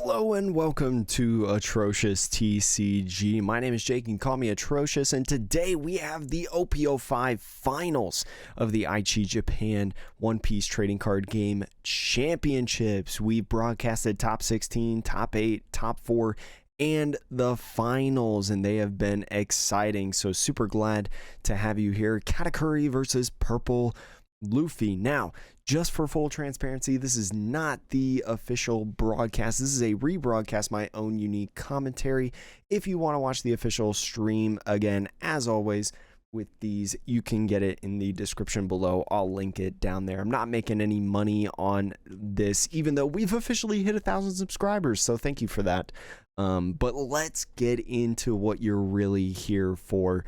Hello and welcome to Atrocious TCG. My name is Jake, you can call me Atrocious, and today we have the OP05 finals of the Aichi Japan One Piece Trading Card Game Championships. We've broadcasted top 16, top 8, top 4, and the finals, and they have been exciting. So super glad to have you here. Katakuri versus Purple Luffy. Now, just for full transparency, this is not the official broadcast. This is a rebroadcast, my own unique commentary. If you want to watch the official stream, again, as always, with these, you can get it in the description below. I'll link it down there. I'm not making any money on this, even though we've officially hit 1,000 subscribers, so thank you for that. But let's get into what you're really here for,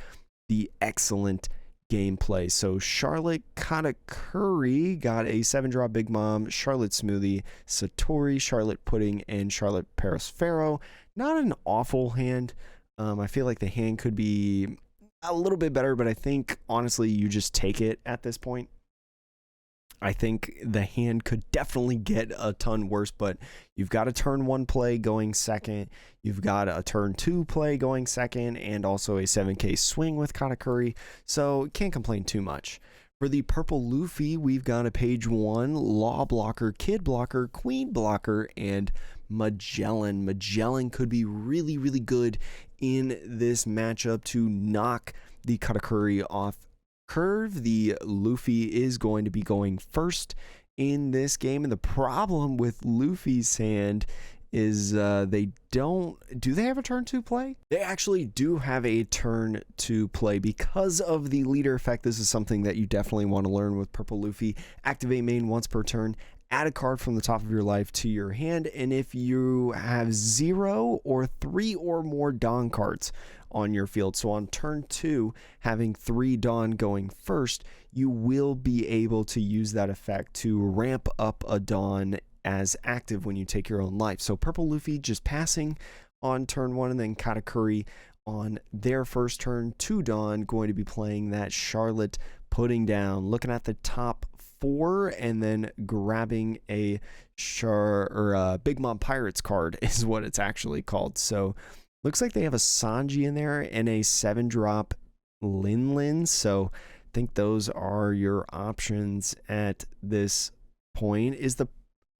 the excellent gameplay. So Charlotte Katakuri got a 7-drop Big Mom, Charlotte Smoothie, Satori, Charlotte Pudding, and Charlotte Perisphero. Not an awful hand. I feel like the hand could be a little bit better, but I think honestly you just take it at this point. I think the hand could definitely get a ton worse, but you've got a turn 1 play going second, you've got a turn 2 play going second, and also a 7k swing with Katakuri, so can't complain too much. For the Purple Luffy, we've got a page 1, Law Blocker, Kid Blocker, Queen Blocker, and Magellan. Magellan could be really, really good in this matchup to knock the Katakuri off curve. The Luffy is going to be going first in this game, and the problem with Luffy's hand is they have a turn 2 play? They actually do have a turn 2 play because of the leader effect. This is something that you definitely want to learn with Purple Luffy. Activate main once per turn, add a card from the top of your life to your hand, and if you have 0 or 3 or more Dawn cards on your field, so on turn 2, having 3 Dawn going first, you will be able to use that effect to ramp up a Dawn as active when you take your own life. So Purple Luffy just passing on turn 1, and then Katakuri on their first turn, 2 Dawn, going to be playing that Charlotte Pudding down, looking at the top 4, and then grabbing a Big Mom Pirates card is what it's actually called. So looks like they have a Sanji in there and a 7-drop Lin, so I think those are your options at this point. Is the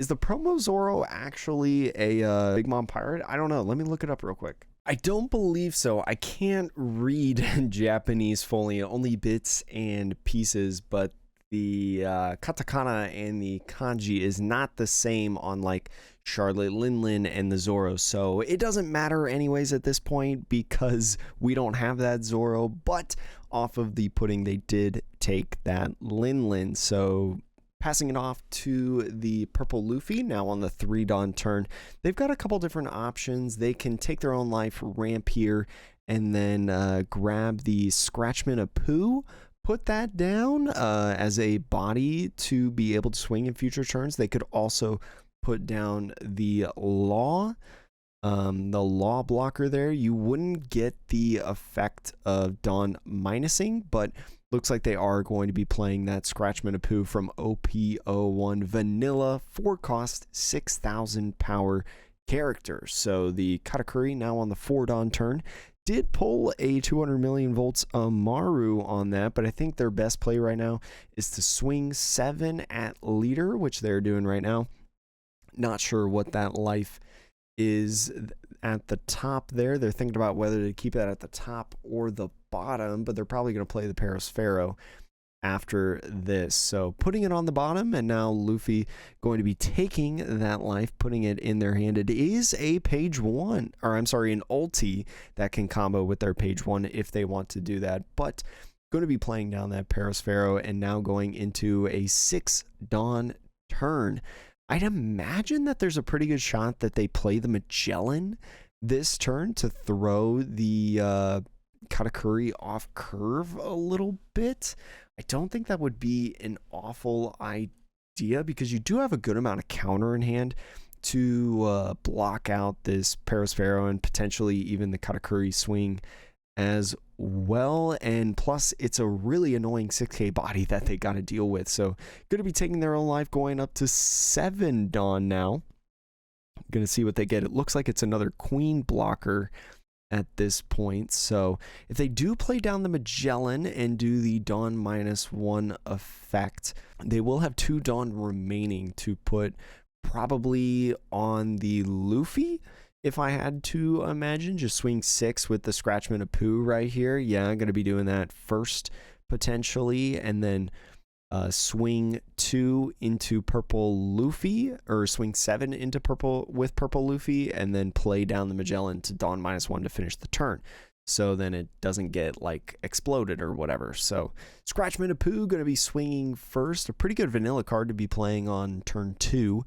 promo Zoro actually a Big Mom Pirate? I don't know. Let me look it up real quick. I don't believe so. I can't read Japanese fully, only bits and pieces, but the katakana and the kanji is not the same on like Charlotte Lin and the Zoro, so it doesn't matter anyways at this point because we don't have that Zoro, but off of the pudding they did take that Lin, so passing it off to the Purple Luffy now on the 3 Dawn turn. They've got a couple different options. They can take their own life ramp here and then grab the Scratchman of Pooh, put that down as a body to be able to swing in future turns. They could also put down the law blocker there. You wouldn't get the effect of Dawn minusing, but looks like they are going to be playing that Scratchman of Pooh from OP01 Vanilla, 4-cost, 6,000 power character. So the Katakuri now on the 4 Dawn turn did pull a 200 million volts Amaru on that, but I think their best play right now is to swing 7 at leader, which they're doing right now. Not sure what that life is at the top there. They're thinking about whether to keep that at the top or the bottom, but they're probably going to play the Perisphero after this. So putting it on the bottom, and now Luffy going to be taking that life, putting it in their hand. It is a page 1, or I'm sorry, an ulti that can combo with their page 1 if they want to do that, but going to be playing down that Perisphero and now going into a 6 Dawn turn. I'd imagine that there's a pretty good shot that they play the Magellan this turn to throw the Katakuri off curve a little bit. I don't think that would be an awful idea because you do have a good amount of counter in hand to block out this Perisphero and potentially even the Katakuri swing as well, and plus it's a really annoying 6k body that they got to deal with. So going to be taking their own life, going up to 7 Dawn now Gonna see what they get. It looks like it's another Queen blocker at this point. So if they do play down the Magellan and do the Dawn -1 effect, they will have 2 Dawn remaining to put probably on the Luffy. If I had to imagine, just swing 6 with the Scratchman of Pooh right here. Yeah, I'm going to be doing that first potentially, and then swing 2 into purple Luffy, or swing 7 into purple with purple Luffy, and then play down the Magellan to Dawn -1 to finish the turn. So then it doesn't get like exploded or whatever. So Scratchman of Pooh going to be swinging first. A pretty good vanilla card to be playing on turn 2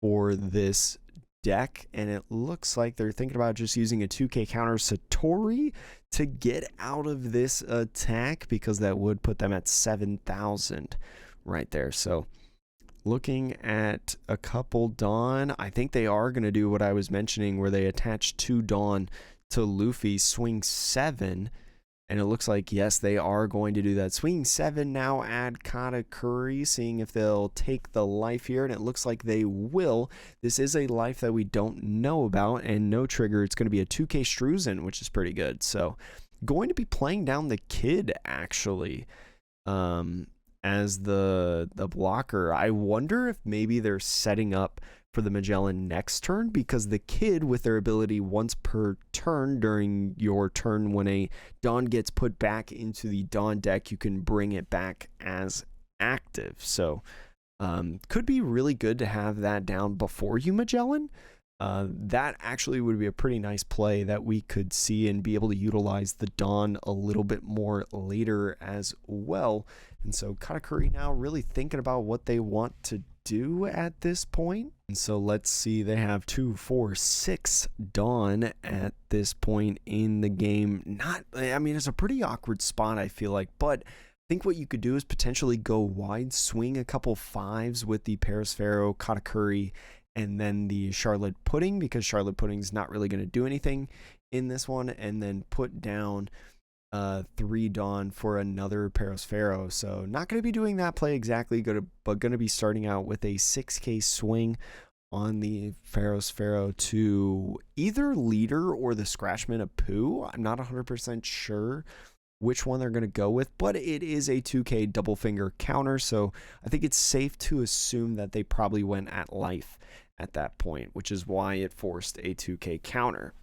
for this deck, and it looks like they're thinking about just using a 2k counter Satori to get out of this attack, because that would put them at 7,000 right there. So looking at a couple Dawn, I think they are going to do what I was mentioning, where they attach 2 Dawn to Luffy, swing 7. And it looks like, yes, they are going to do that. Swinging 7 now, add Katakuri, seeing if they'll take the life here. And it looks like they will. This is a life that we don't know about, and no trigger. It's going to be a 2k Struzen, which is pretty good. So going to be playing down the kid, actually, as the blocker. I wonder if maybe they're setting up for the Magellan next turn, because the kid, with their ability once per turn during your turn, when a Dawn gets put back into the Dawn deck, you can bring it back as active. So could be really good to have that down before you Magellan. That actually would be a pretty nice play that we could see, and be able to utilize the Dawn a little bit more later as well. And so Katakuri now really thinking about what they want to do at this point. And so let's see, they have 2, 4, 6 Dawn at this point in the game. I mean, it's a pretty awkward spot, I feel like, but I think what you could do is potentially go wide, swing a couple 5s with the Perisphero, Katakuri, and then the Charlotte Pudding, because Charlotte Pudding's not really going to do anything in this one, and then put down 3 Dawn for another Perisphero. So not going to be doing that play exactly, but going to be starting out with a 6k swing on the Perisphero to either Leader or the Scratchman of Pooh. I'm not 100% sure which one they're going to go with, but it is a 2k double finger counter, so I think it's safe to assume that they probably went at life at that point, which is why it forced a 2k counter.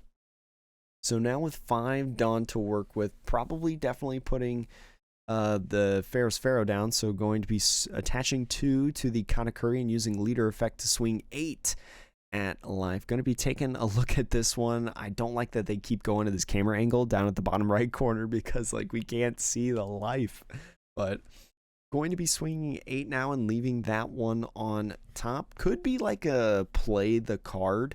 So now with 5 Dawn to work with, probably definitely putting the Perisphero down, so going to be attaching 2 to the Katakuri and using Leader effect to swing 8 at life. Going to be taking a look at this one. I don't like that they keep going to this camera angle down at the bottom right corner, because like we can't see the life, but going to be swinging 8 now and leaving that one on top. Could be like a play the card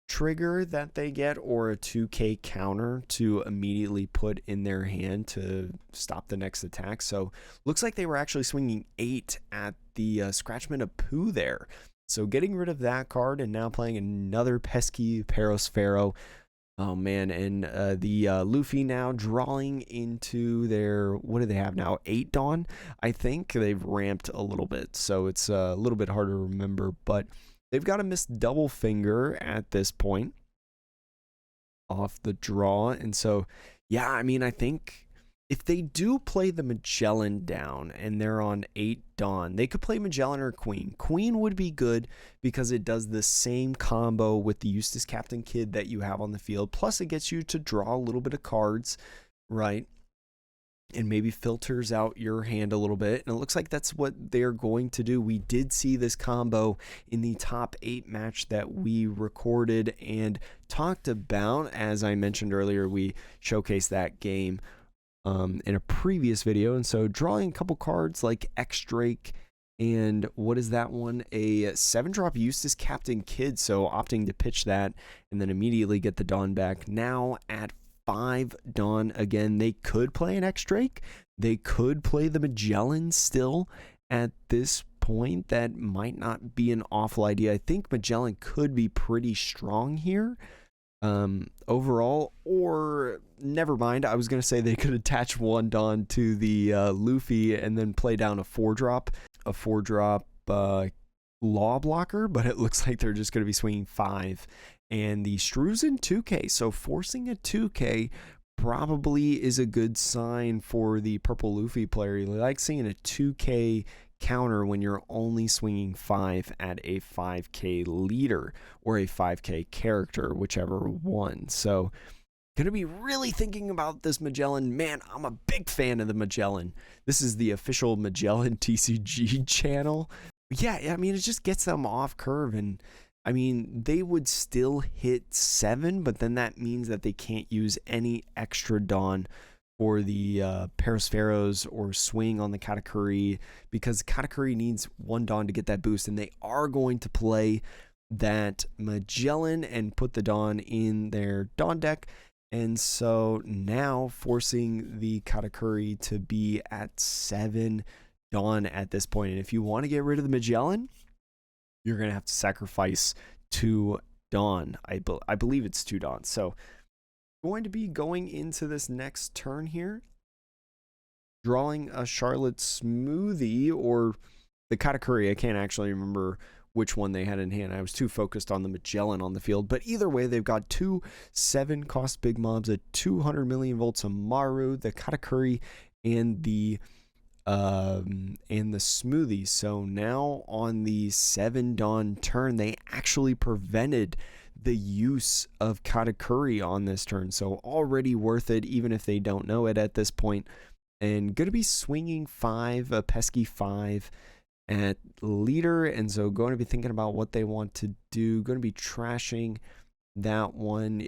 trigger that they get, or a 2k counter to immediately put in their hand to stop the next attack. So looks like they were actually swinging 8 at the Scratchman of Pooh there. So getting rid of that card and now playing another pesky Perisphero. Oh man, and the Luffy now drawing into their, what do they have now, 8 Dawn? I think they've ramped a little bit, so it's a little bit harder to remember, but they've got a missed double finger at this point off the draw. And so, yeah, I mean, I think if they do play the Magellan down and they're on 8 Dawn, they could play Magellan or Queen. Queen would be good because it does the same combo with the Eustace Captain Kid that you have on the field. Plus, it gets you to draw a little bit of cards, right? And maybe filters out your hand a little bit. And it looks like that's what they're going to do. We did see this combo in the top 8 match that we recorded and talked about. As I mentioned earlier, we showcased that game in a previous video. And so drawing a couple cards like X-Drake, and what is that one? A 7-drop Eustace Captain Kid. So opting to pitch that and then immediately get the Dawn back. Now at 5 Dawn again. They could play an X-Drake. They could play the Magellan still at this point. That might not be an awful idea. I think Magellan could be pretty strong here overall, or never mind. I was going to say they could attach 1 Dawn to the Luffy and then play down a 4-drop. law blocker, but it looks like they're just going to be swinging 5. And the Strew's in 2K, so forcing a 2K probably is a good sign for the purple Luffy player. You like seeing a 2K counter when you're only swinging 5 at a 5K leader or a 5K character, whichever one. So gonna be really thinking about this Magellan. Man, I'm a big fan of the Magellan. This is the official Magellan TCG channel. Yeah, I mean, it just gets them off curve, and I mean, they would still hit 7, but then that means that they can't use any extra Dawn for the Perisferos or swing on the Katakuri, because Katakuri needs 1 Dawn to get that boost, and they are going to play that Magellan and put the Dawn in their Dawn deck. And so now forcing the Katakuri to be at 7 Dawn at this point. And if you want to get rid of the Magellan, you're going to have to sacrifice 2 Dawn. I believe it's 2 Dawn. So going to be going into this next turn here, drawing a Charlotte Smoothie or the Katakuri. I can't actually remember which one they had in hand. I was too focused on the Magellan on the field. But either way, they've got 2 7-cost big mobs, a 200 million volts Maru, the Katakuri, and the Smoothie. So now on the 7 Dawn turn, they actually prevented the use of Katakuri on this turn. So already worth it, even if they don't know it at this point. And going to be swinging 5, a pesky 5 at leader, and so going to be thinking about what they want to do. Going to be trashing that one.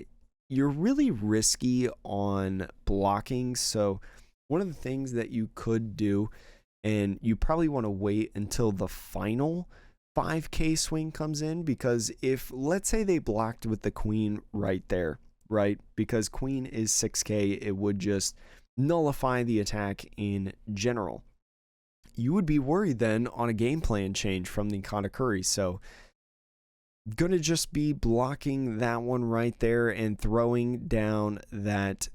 You're really risky on blocking, so one of the things that you could do, and you probably want to wait until the final 5K swing comes in, because if, let's say they blocked with the queen right there, right, because queen is 6K, it would just nullify the attack in general. You would be worried then on a game plan change from the Katakuri. So gonna just be blocking that one right there and throwing down that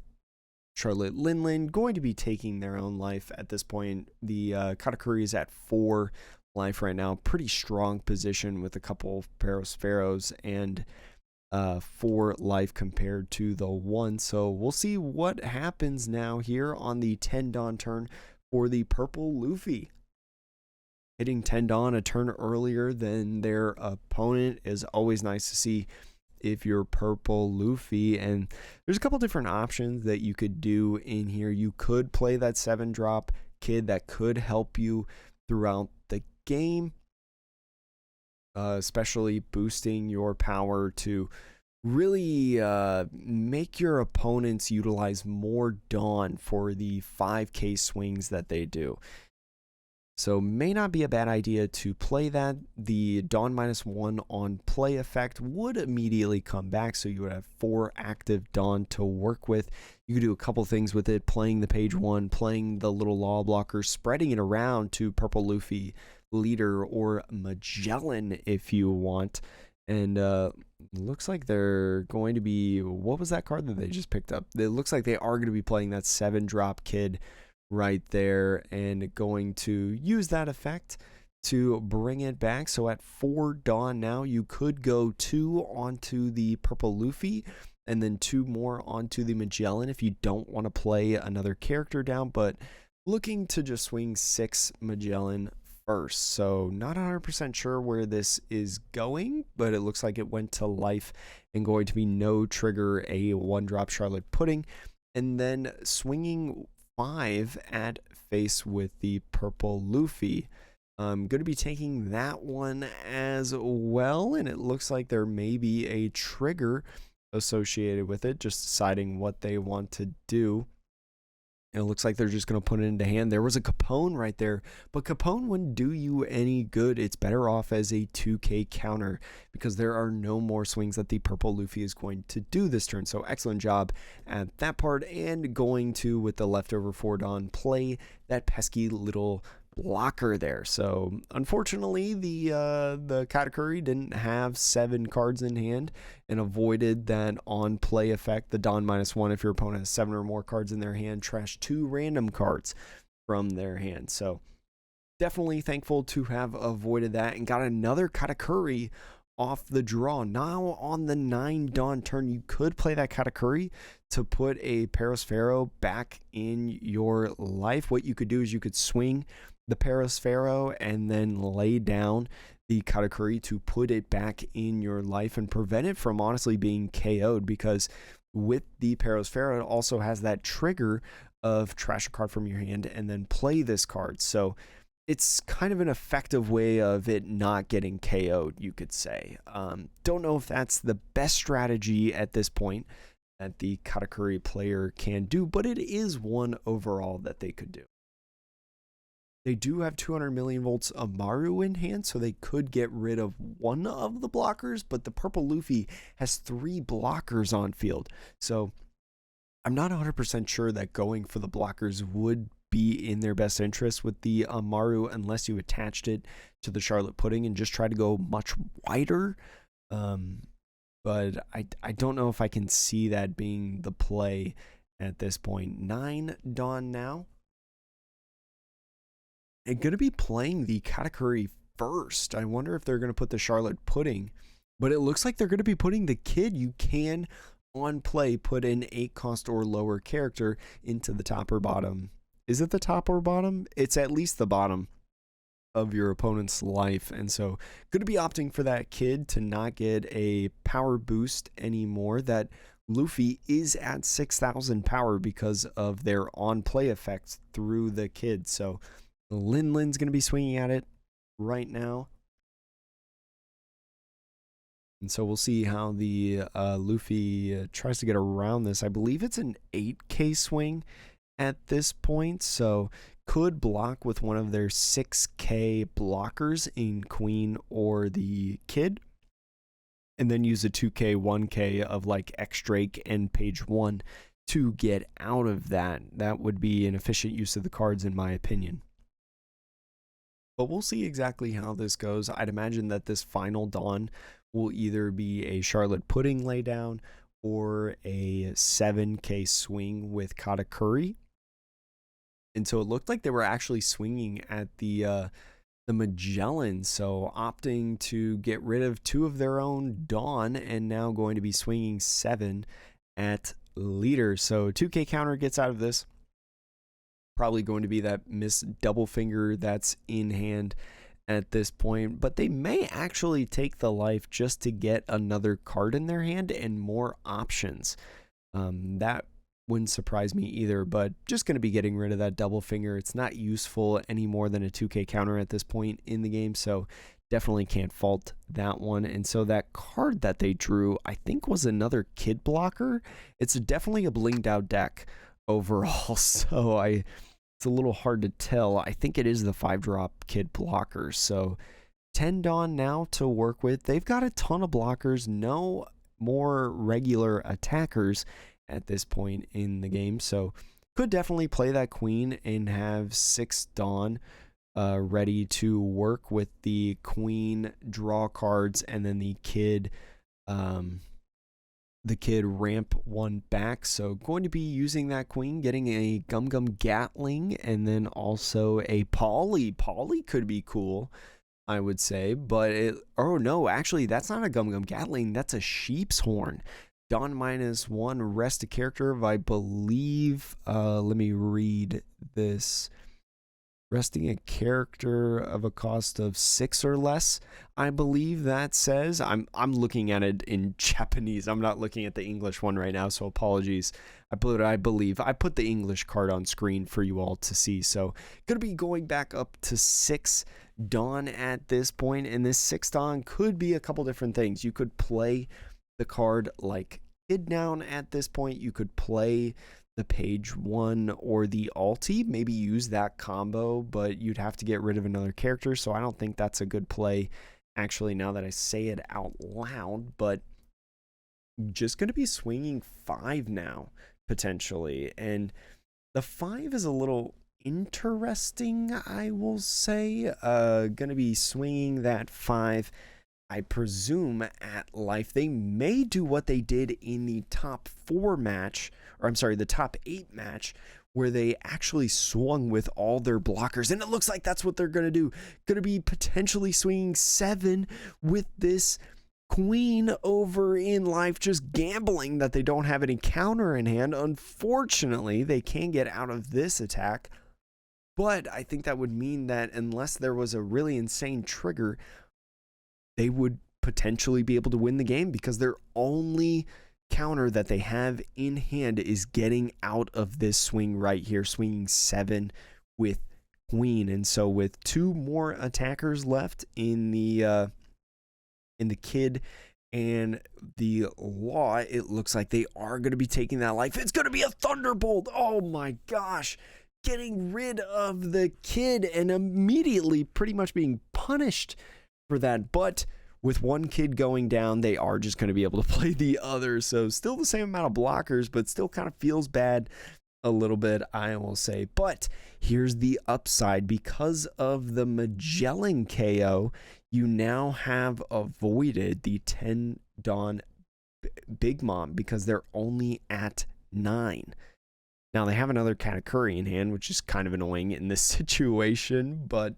Charlotte Linlin. Going to be taking their own life at this point. The Katakuri is at 4 life right now. Pretty strong position with a couple of Perisferos and 4 life compared to the 1. So we'll see what happens now here on the 10 Dawn turn for the purple Luffy. Hitting 10 Dawn a turn earlier than their opponent is always nice to see if you're purple Luffy. And there's a couple different options that you could do in here. You could play that 7-drop kid that could help you throughout the game, especially boosting your power to really make your opponents utilize more Dawn for the 5K swings that they do. So may not be a bad idea to play that. The Dawn -1 on play effect would immediately come back, so you would have 4 active Dawn to work with. You could do a couple things with it, playing the page 1, playing the little law blocker, spreading it around to purple Luffy, leader, or Magellan if you want. And looks like they're going to be, what was that card that they just picked up? It looks like they are going to be playing that 7-drop kid right there and going to use that effect to bring it back. So at 4 Dawn now, you could go 2 onto the purple Luffy and then 2 more onto the Magellan if you don't want to play another character down, but looking to just swing 6 Magellan first. So not 100% sure where this is going, but it looks like it went to life and going to be no trigger a 1-drop Charlotte Pudding, and then swinging 5 at face with the purple Luffy. I'm going to be taking that one as well, and it looks like there may be a trigger associated with it, just deciding what they want to do. And it looks like they're just going to put it into hand. There was a Capone right there, but Capone wouldn't do you any good. It's better off as a 2K counter because there are no more swings that the purple Luffy is going to do this turn. So excellent job at that part, and going to, with the leftover 4 Dawn, play that pesky little blocker there. So unfortunately the Katakuri didn't have 7 cards in hand and avoided that on play effect, the Dawn -1. If your opponent has 7 or more cards in their hand, trash 2 random cards from their hand. So definitely thankful to have avoided that and got another Katakuri off the draw. Now on the 9 Dawn turn, you could play that Katakuri to put a Parasphero back in your life. What you could do is you could swing the Parasphero and then lay down the Katakuri to put it back in your life and prevent it from honestly being KO'd, because with the Parasphero, it also has that trigger of trash a card from your hand and then play this card. So it's kind of an effective way of it not getting KO'd, you could say. Don't know if that's the best strategy at this point that the Katakuri player can do, but it is one overall that they could do. They do have 200 million volts of Maru in hand, so they could get rid of one of the blockers, but the purple Luffy has 3 blockers on field. So I'm not 100% sure that going for the blockers would be in their best interest with the Maru, unless you attached it to the Charlotte Pudding and just try to go much wider. But I don't know if I can see that being the play at this point. 9 Dawn now. And going to be playing the Katakuri first. I wonder if they're going to put the Charlotte Pudding, but it looks like they're going to be putting the Kid. You can, on play, put an 8 cost or lower character into the top or bottom. Is it the top or bottom? It's at least the bottom of your opponent's life. And so going to be opting for that Kid to not get a power boost anymore. That Luffy is at 6,000 power because of their on play effects through the Kid. So Lin's going to be swinging at it right now. And so we'll see how the Luffy tries to get around this. I believe it's an 8K swing at this point, so could block with one of their 6K blockers in Queen or the Kid, and then use a 2K, 1K of like X Drake and Page 1 to get out of that. That would be an efficient use of the cards, in my opinion. But we'll see exactly how this goes. I'd imagine that this final Dawn will either be a Charlotte Pudding laydown or a 7K swing with Katakuri. And so it looked like they were actually swinging at the Magellan, so opting to get rid of 2 of their own Dawn and now going to be swinging 7 at leader. So 2K counter gets out of this. Probably going to be that miss double finger that's in hand at this point, but they may actually take the life just to get another card in their hand and more options. That wouldn't surprise me either, but just going to be getting rid of that double finger. It's not useful any more than a 2K counter at this point in the game, so definitely can't fault that one. And so that card that they drew, I think, was another Kid blocker. It's definitely a blinged out deck overall, so it's a little hard to tell. I think it is the 5-drop Kid blocker. So 10 Dawn now to work with. They've got a ton of blockers, no more regular attackers at this point in the game, so could definitely play that Queen and have 6 Dawn ready to work with the Queen draw cards, and then the Kid ramp 1 back. So going to be using that Queen, getting a Gum Gum Gatling, and then also a Polly. Polly could be cool, I would say, but oh no, actually that's not a Gum Gum Gatling, that's a Sheep's Horn. Dawn -1, rest a character of, I believe, let me read this. Resting a character of a cost of 6 or less, I believe that says. I'm looking at it in Japanese. I'm not looking at the English one right now, so apologies. I believe I put the English card on screen for you all to see. So going to be going back up to 6 Dawn at this point, and this 6 Dawn could be a couple different things. You could play the card like Kid down at this point. You could play the Page 1 or the Alti, maybe use that combo, but you'd have to get rid of another character, so I don't think that's a good play, actually, now that I say it out loud. But just going to be swinging 5 now, potentially, and the 5 is a little interesting, I will say. Going to be swinging that 5, I presume, at life. They may do what they did in the top 4 match, or I'm sorry, the top 8 match, where they actually swung with all their blockers, and it looks like that's what they're going to do. Going to be potentially swinging 7 with this queen over in life, just gambling that they don't have any counter in hand. Unfortunately, they can get out of this attack, but I think that would mean that unless there was a really insane trigger, they would potentially be able to win the game, because their only counter that they have in hand is getting out of this swing right here, swinging 7 with queen. And so with 2 more attackers left in the kid and the law, it looks like they are going to be taking that life. It's going to be a thunderbolt. Oh my gosh, getting rid of the kid and immediately pretty much being punished for that. But with one kid going down, they are just going to be able to play the other. So still the same amount of blockers, but still kind of feels bad a little bit, I will say. But here's the upside. Because of the Magellan KO, you now have avoided the 10 Dawn Big Mom, because they're only at 9. Now they have another Katakuri in hand, which is kind of annoying in this situation, but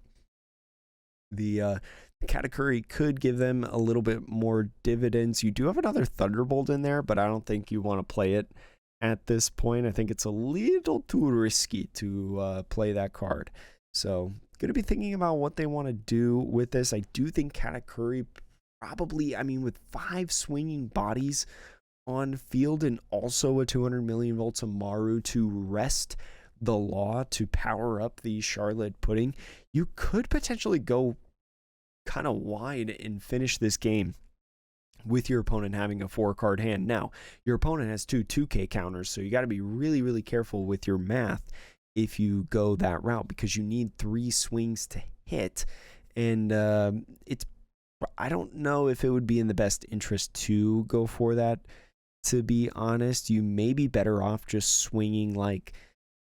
the Katakuri could give them a little bit more dividends. You do have another Thunderbolt in there, but I don't think you want to play it at this point. I think it's a little too risky to play that card. So going to be thinking about what they want to do with this. I do think Katakuri probably, I mean, with 5 swinging bodies on field and also a 200 million volts Amaru to rest the law to power up the Charlotte Pudding, you could potentially go kind of wide and finish this game with your opponent having a 4-card hand. Now, your opponent has 2 2K counters, so you got to be really, really careful with your math if you go that route, because you need 3 swings to hit, and I don't know if it would be in the best interest to go for that, to be honest. You may be better off just swinging like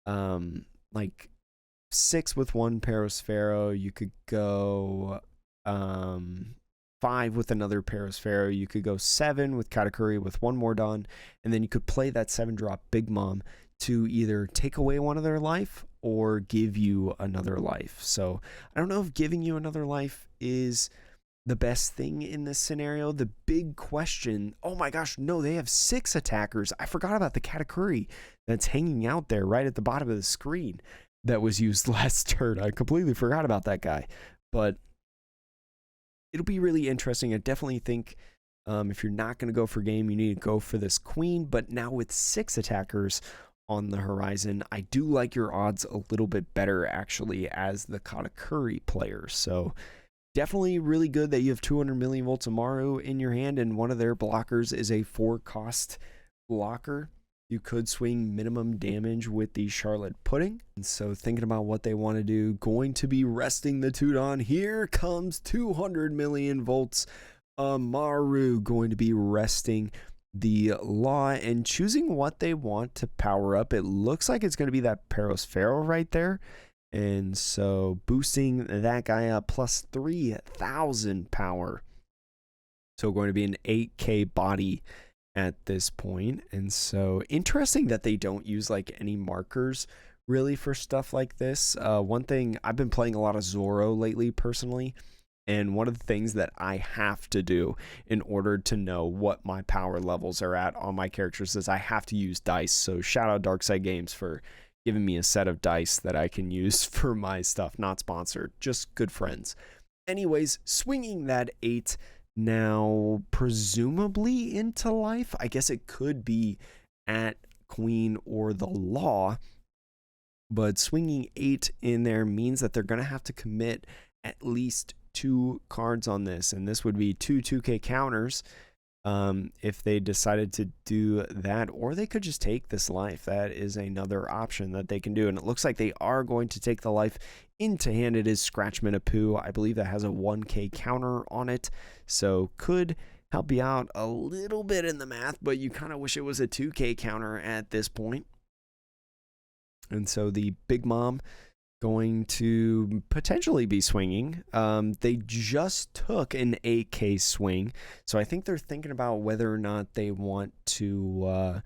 6 with 1 Parasphero. You could go 5 with another Parasphero. You could go 7 with Katakuri with 1 more Dawn, and then you could play that 7-drop Big Mom to either take away one of their life or give you another life. So I don't know if giving you another life is the best thing in this scenario. The big question, oh my gosh, no, they have 6 attackers. I forgot about the Katakuri that's hanging out there right at the bottom of the screen that was used last turn. I completely forgot about that guy. But it'll be really interesting. I definitely think if you're not going to go for game, you need to go for this queen. But now with 6 attackers on the horizon, I do like your odds a little bit better, actually, as the Katakuri player. So definitely really good that you have 200 million volts Amaru in your hand, and one of their blockers is a 4-cost blocker. You could swing minimum damage with the Charlotte Pudding. And so thinking about what they want to do, going to be resting the 2 Dawn. Here comes 200 million volts Amaru, going to be resting the law and choosing what they want to power up. It looks like it's going to be that Parasphero right there. And so boosting that guy up plus 3,000 power. So going to be an 8K body at this point. And so interesting that they don't use like any markers really for stuff like this. One thing, I've been playing a lot of Zoro lately personally, and one of the things that I have to do in order to know what my power levels are at on my characters is I have to use dice. So shout out Darkside Games for giving me a set of dice that I can use for my stuff. Not sponsored, just good friends. Anyways, swinging that 8 now presumably into life. I guess it could be at queen or the law, but swinging 8 in there means that they're going to have to commit at least 2 cards on this, and this would be 2 2K counters if they decided to do that, or they could just take this life. That is another option that they can do, and it looks like they are going to take the life into hand. It is Scratchman a Poo. I believe that has a 1K counter on it, so could help you out a little bit in the math, but you kind of wish it was a 2K counter at this point. And so the Big Mom going to potentially be swinging. They just took an 8K swing, so I think they're thinking about whether or not they want to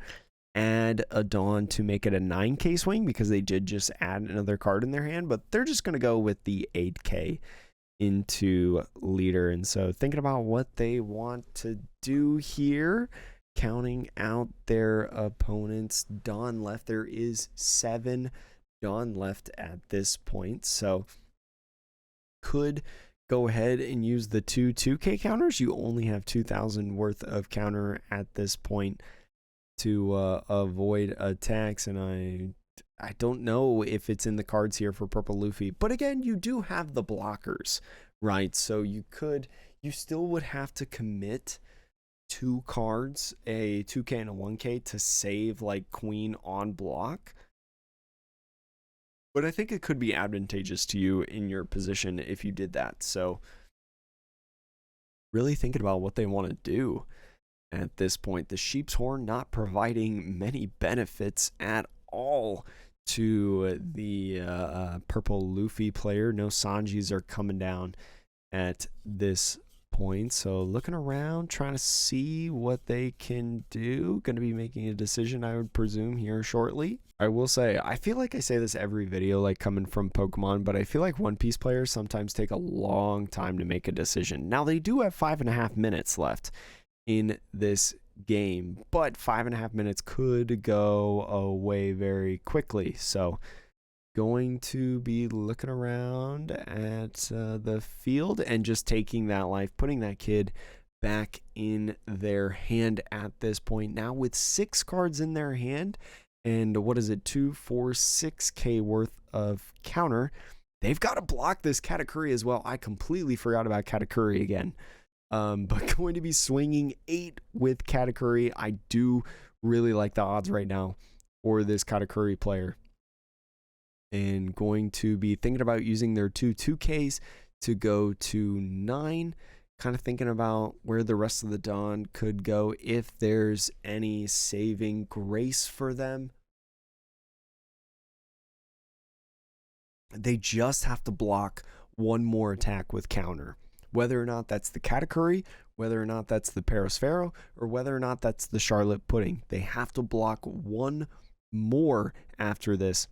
add a Dawn to make it a 9k swing because they did just add another card in their hand, but they're just going to go with the 8k into leader. And so thinking about what they want to do here, counting out their opponent's Dawn left, there is 7 Dawn left at this point, so could go ahead and use the 2k counters. You only have 2,000 worth of counter at this point to avoid attacks, and I don't know if it's in the cards here for Purple Luffy, but again, you do have the blockers, right? So you still would have to commit 2 cards, a 2k and a 1k, to save like Queen on block. But I think it could be advantageous to you in your position if you did that. So really thinking about what they want to do at this point. The Sheep's Horn not providing many benefits at all to the Purple Luffy player. No Sanjis are coming down at this point. So looking around, trying to see what they can do. Going to be making a decision, I would presume, here shortly. I will say, I feel like I say this every video, like coming from Pokemon, but I feel like One Piece players sometimes take a long time to make a decision. Now, they do have 5.5 minutes left in this game, but 5.5 minutes could go away very quickly. So going to be looking around at the field and just taking that life, putting that kid back in their hand at this point. Now with 6 cards in their hand, and what is it, 2, 4, 6k worth of counter, they've got to block this Katakuri as well. I completely forgot about Katakuri again. But going to be swinging 8 with Katakuri. I do really like the odds right now for this Katakuri player. And going to be thinking about using their 2Ks to go to 9. Kind of thinking about where the rest of the Dawn could go, if there's any saving grace for them. They just have to block one more attack with counter. Whether or not that's the Katakuri, whether or not that's the Parasphero, or whether or not that's the Charlotte Pudding. They have to block one more after this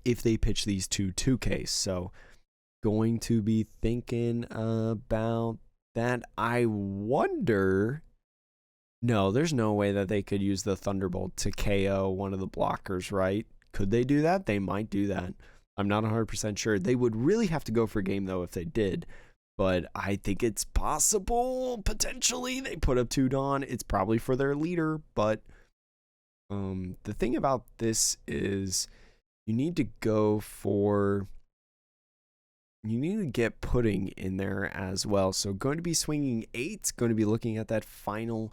if they pitch these 2Ks. So going to be thinking about that. I wonder, no, there's no way that they could use the Thunderbolt to KO one of the blockers, right? Could they do that? They might do that. I'm not 100% sure. They would really have to go for game, though, if they did. But I think it's possible, potentially. They put up 2 Dawn. It's probably for their leader. But the thing about this is you need to go for... You need to get Pudding in there as well. So going to be swinging 8, going to be looking at that final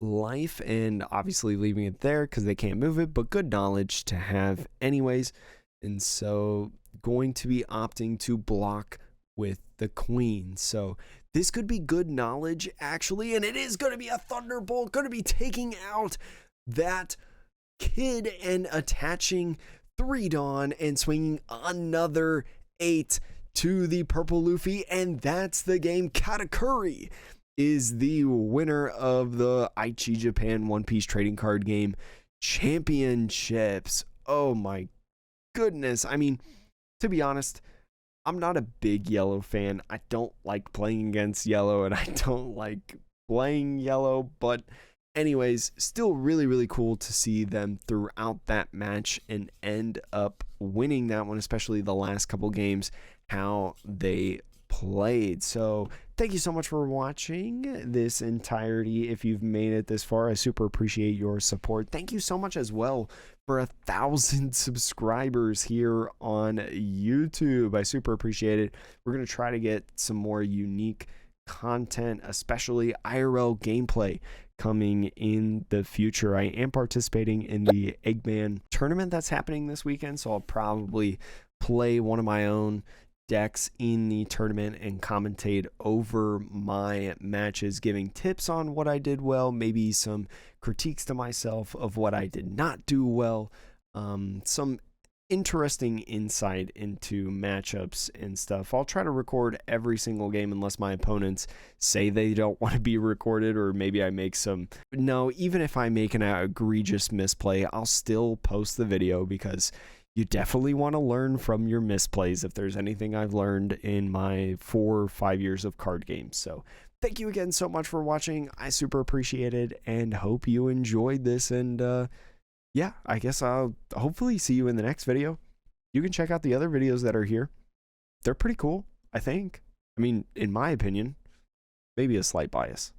life and obviously leaving it there because they can't move it, but good knowledge to have anyways. And so going to be opting to block with the Queen. So this could be good knowledge actually, and it is going to be a Thunderbolt, going to be taking out that kid and attaching 3 Dawn and swinging another 8 to the Purple Luffy, and that's the game. Katakuri is the winner of the Aichi Japan One Piece Trading Card Game Championships. Oh my goodness. I mean, to be honest, I'm not a big Yellow fan. I don't like playing against Yellow, and I don't like playing Yellow, but anyways, still really, really cool to see them throughout that match and end up winning that one, especially the last couple games, how they played. So thank you so much for watching this entirety. If you've made it this far, I super appreciate your support. Thank you so much as well for 1,000 subscribers here on YouTube. I super appreciate it. We're going to try to get some more unique content, especially IRL gameplay, coming in the future. I am participating in the Eggman tournament that's happening this weekend, so I'll probably play one of my own decks in the tournament and commentate over my matches, giving tips on what I did well, maybe some critiques to myself of what I did not do well, some interesting insight into matchups and stuff. I'll try to record every single game unless my opponents say they don't want to be recorded, or maybe I make some. No, even if I make an egregious misplay, I'll still post the video, because you definitely want to learn from your misplays if there's anything I've learned in my 4 or 5 years of card games. So thank you again so much for watching. I super appreciate it and hope you enjoyed this. And yeah, I guess I'll hopefully see you in the next video. You can check out the other videos that are here. They're pretty cool, I think. I mean, in my opinion, maybe a slight bias.